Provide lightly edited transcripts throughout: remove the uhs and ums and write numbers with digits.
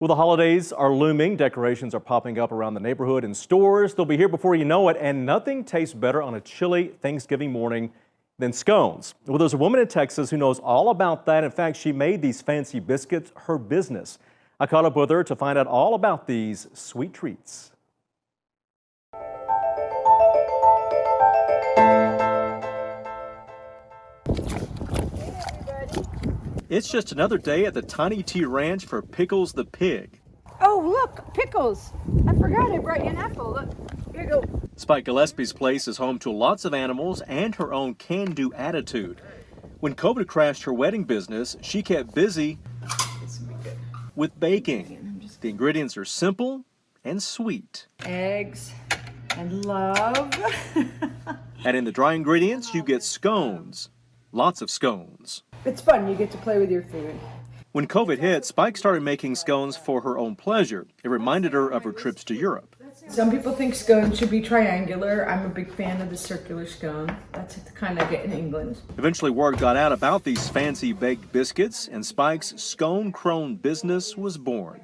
Well, the holidays are looming. Decorations are popping up around the neighborhood and stores. They'll be here before you know it, and nothing tastes better on a chilly Thanksgiving morning than scones. Well, there's a woman in Texas who knows all about that. In fact, she made these fancy biscuits her business. I caught up with her to find out all about these sweet treats. It's just another day at the Tiny T Ranch for Pickles the Pig. Oh, look, Pickles. I forgot I brought you an apple. Look, here you go. Spike Gillespie's place is home to lots of animals and her own can-do attitude. When COVID crashed her wedding business, she kept busy with baking. The ingredients are simple and sweet. Eggs and love. And in the dry ingredients, you get scones. Lots of scones. It's fun. You get to play with your food. When COVID hit, Spike started making scones for her own pleasure. It reminded her of her trips to Europe. Some people think scones should be triangular. I'm a big fan of the circular scone. That's the kind I get in England. Eventually, word got out about these fancy baked biscuits, and Spike's Scone Crone business was born.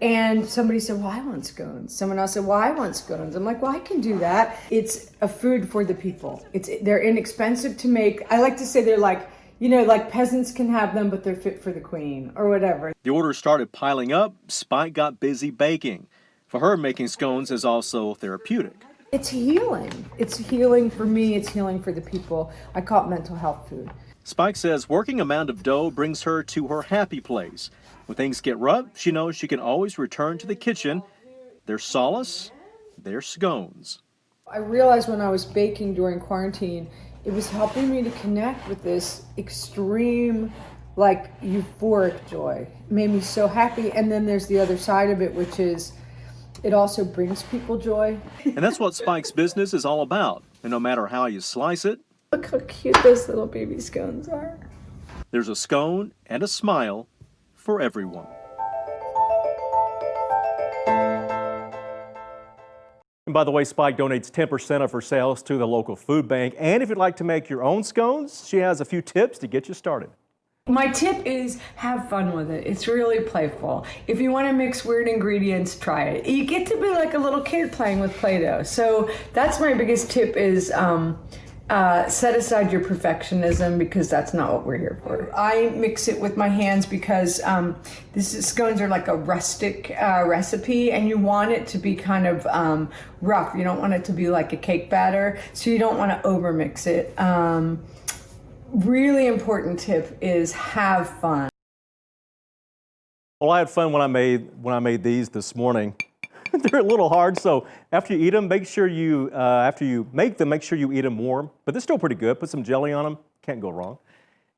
And somebody said, well, I want scones. Someone else said, well, I want scones. I'm like, well, I can do that. It's a food for the people. They're inexpensive to make. I like to say they're like, you know, like peasants can have them, but they're fit for the queen or whatever. The orders started piling up. Spike got busy baking. For her, making scones is also therapeutic. It's healing. It's healing for me. It's healing for the people. I call it mental health food. Spike says working a mound of dough brings her to her happy place. When things get rough, she knows she can always return to the kitchen. Their solace, their scones. I realized when I was baking during quarantine, it was helping me to connect with this extreme, like, euphoric joy. It made me so happy. And then there's the other side of it, which is it also brings people joy. And that's what Spike's business is all about. And no matter how you slice it, Look how cute those little baby scones are. there's a scone and a smile for everyone. And by the way, Spike donates 10% of her sales to the local food bank. And if you'd like to make your own scones, she has a few tips to get you started. My tip is have fun with it. It's really playful. If you want to mix weird ingredients, try it. You get to be like a little kid playing with Play-Doh. So that's my biggest tip is set aside your perfectionism because that's not what we're here for. I mix it with my hands because scones are like a rustic recipe and you want it to be kind of rough. You don't want it to be like a cake batter, so you don't want to over mix it. Really important tip is have fun. Well, I had fun when I made these this morning. They're a little hard, so after you eat them, make sure you make sure you eat them warm. But they're still pretty good. Put some jelly on them. Can't go wrong.